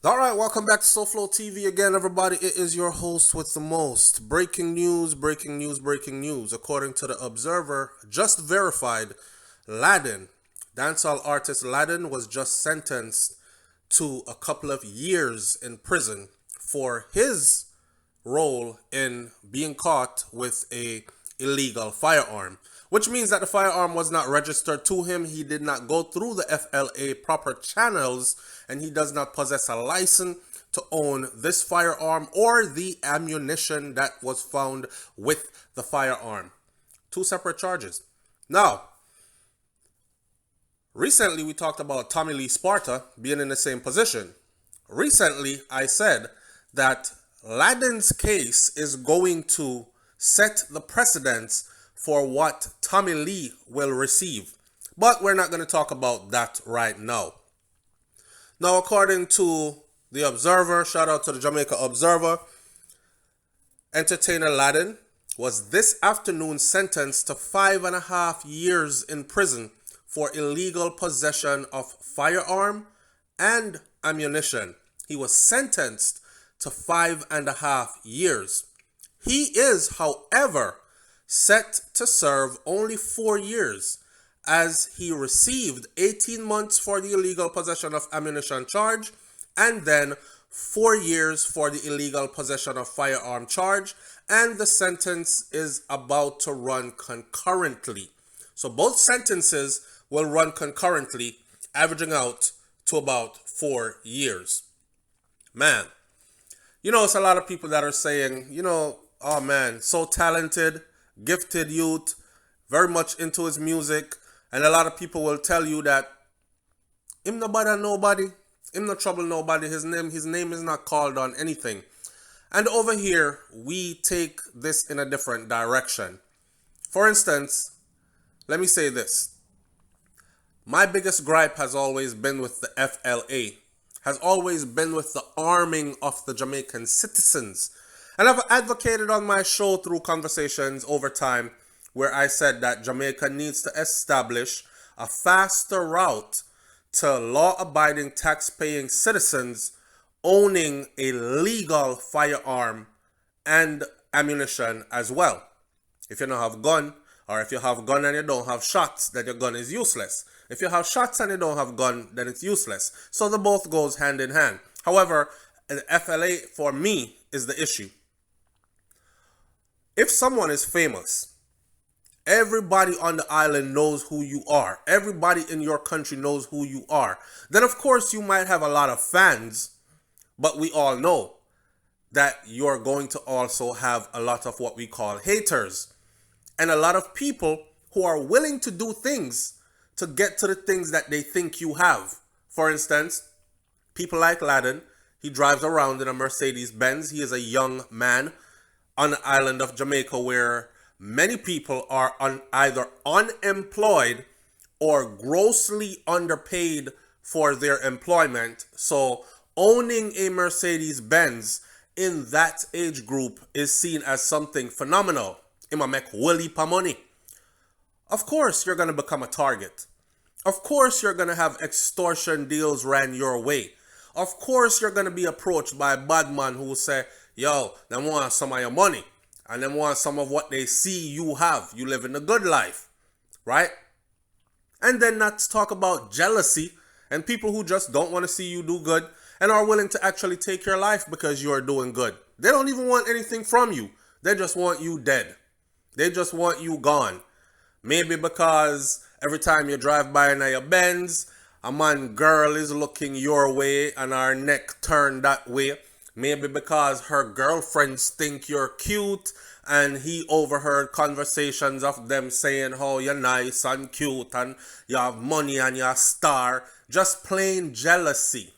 All right, welcome back to SouFLoTV again, everybody. It is your host with the most. Breaking news, breaking news, breaking news. According to the Observer, just verified, Laden, Dancehall Artist Laden, was just sentenced to a couple of years in prison for his role in being caught with a illegal firearm, which means that the firearm was not registered to him. He did not go through the FLA proper channels, and he does not possess a license to own this firearm or the ammunition that was found with the firearm. Two separate charges. Now, recently we talked about Tommy Lee Sparta being in the same position. Recently, I said that Laden's case is going to set the precedence for what Tommy Lee will receive. But we're not going to talk about that right now. Now, according to the Observer, shout out to the Jamaica Observer, entertainer Laden was this afternoon sentenced to 5.5 years in prison for illegal possession of firearm and ammunition. He was sentenced to 5.5 years. He is, however, set to serve only 4 years, as he received 18 months for the illegal possession of ammunition charge and then 4 years for the illegal possession of firearm charge, and the sentence is about to run concurrently. So both sentences will run concurrently, averaging out to about 4 years. Man, it's a lot of people that are saying, oh man, so talented, gifted youth, very much into his music. And a lot of people will tell you that him no bother nobody, him no trouble nobody, his name is not called on anything. And over here, we take this in a different direction. For instance, let me say this. My biggest gripe has always been with the FLA, has always been with the arming of the Jamaican citizens. And I've advocated on my show through conversations over time where I said that Jamaica needs to establish a faster route to law-abiding, tax-paying citizens owning a legal firearm and ammunition as well. If you don't have a gun, or if you have a gun and you don't have shots, then your gun is useless. If you have shots and you don't have a gun, then it's useless. So the both goes hand in hand. However, the FLA for me is the issue. If someone is famous, everybody on the island knows who you are. Everybody in your country knows who you are. Then of course you might have a lot of fans, but we all know that you're going to also have a lot of what we call haters. And a lot of people who are willing to do things to get to the things that they think you have. For instance, people like Laden, he drives around in a Mercedes Benz. He is a young man on the island of Jamaica where many people are either unemployed or grossly underpaid for their employment. So owning a Mercedes Benz in that age group is seen as something phenomenal. It might make a heap of money. Of course, you're going to become a target. Of course, you're going to have extortion deals ran your way. Of course, you're going to be approached by a bad man who will say, yo, they want some of your money. And they want some of what they see you have. You live in a good life, right? And then let's talk about jealousy and people who just don't want to see you do good and are willing to actually take your life because you are doing good. They don't even want anything from you. They just want you dead. They just want you gone. Maybe because every time you drive by in your Benz, a man girl is looking your way and her neck turned that way. Maybe because her girlfriends think you're cute and he overheard conversations of them saying how you're nice and cute and you have money and you're a star. Just plain jealousy.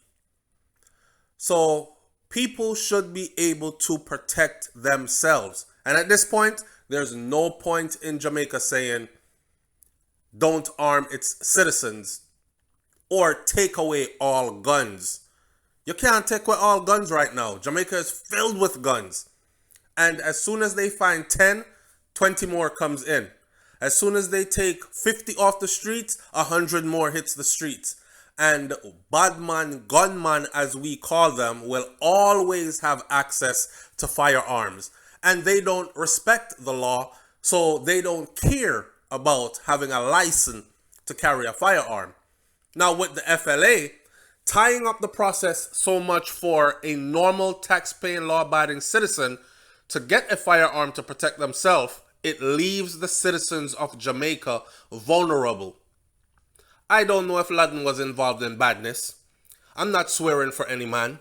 So people should be able to protect themselves. And at this point, there's no point in Jamaica saying don't arm its citizens or take away all guns. You can't take away all guns right now. Jamaica is filled with guns. And as soon as they find 10, 20 more comes in. As soon as they take 50 off the streets, 100 more hits the streets. And badman, gunman, as we call them, will always have access to firearms. And they don't respect the law, so they don't care about having a license to carry a firearm. Now, with the FLA, tying up the process so much for a normal tax-paying, law-abiding citizen to get a firearm to protect themselves, it leaves the citizens of Jamaica vulnerable. I don't know if Laden was involved in badness. I'm not swearing for any man.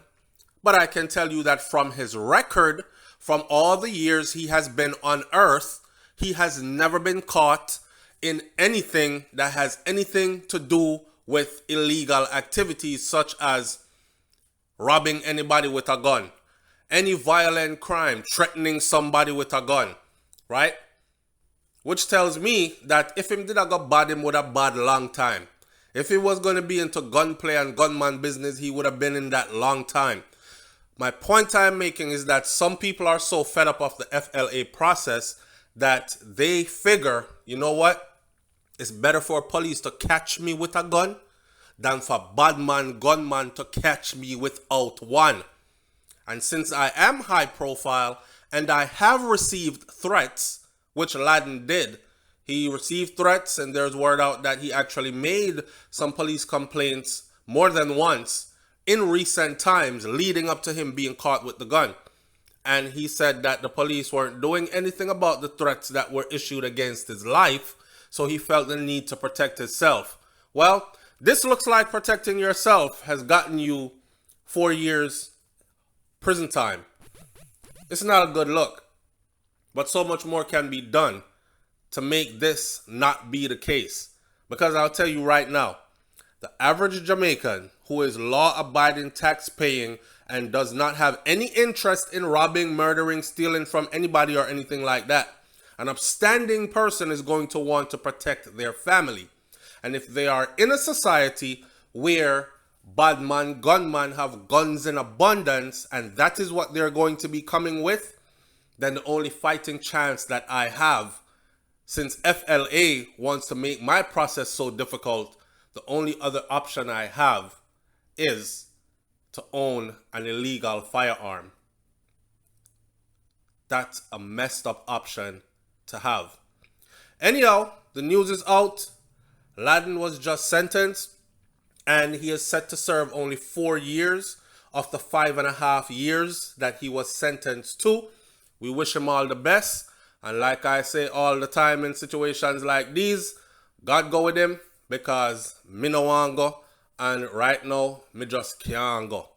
But I can tell you that from his record, from all the years he has been on earth, he has never been caught in anything that has anything to do with illegal activities such as robbing anybody with a gun, any violent crime, threatening somebody with a gun, right? Which tells me that if him did a go bad, him would have bad long time. If he was going to be into gunplay and gunman business, he would have been in that long time. My point I'm making is that some people are so fed up of the FLA process that they figure, you know what? It's better for police to catch me with a gun than for badman, gunman to catch me without one. And since I am high profile and I have received threats, which Laden did, he received threats and there's word out that he actually made some police complaints more than once in recent times leading up to him being caught with the gun. And he said that the police weren't doing anything about the threats that were issued against his life, so he felt the need to protect himself. Well, this looks like protecting yourself has gotten you 4 years prison time. It's not a good look, but so much more can be done to make this not be the case. Because I'll tell you right now, the average Jamaican who is law-abiding, tax-paying, and does not have any interest in robbing, murdering, stealing from anybody or anything like that, an upstanding person is going to want to protect their family. And if they are in a society where badman, gunman have guns in abundance, and that is what they're going to be coming with, then the only fighting chance that I have, since FLA wants to make my process so difficult, the only other option I have is to own an illegal firearm. That's a messed up option to have. Anyhow, the news is out. Laden was just sentenced and he is set to serve only 4 years of the 5.5 years that he was sentenced to. We wish him all the best. And like I say all the time in situations like these, God go with him because me no want go. And right now, me just can't go.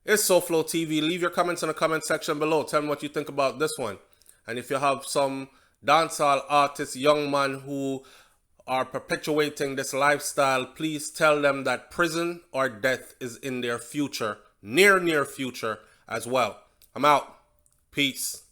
It's SouFLoTV. Leave your comments in the comment section below. Tell me what you think about this one. And if you have some dancehall artists, young man who are perpetuating this lifestyle, please tell them that prison or death is in their future, near future as well. I'm out. Peace.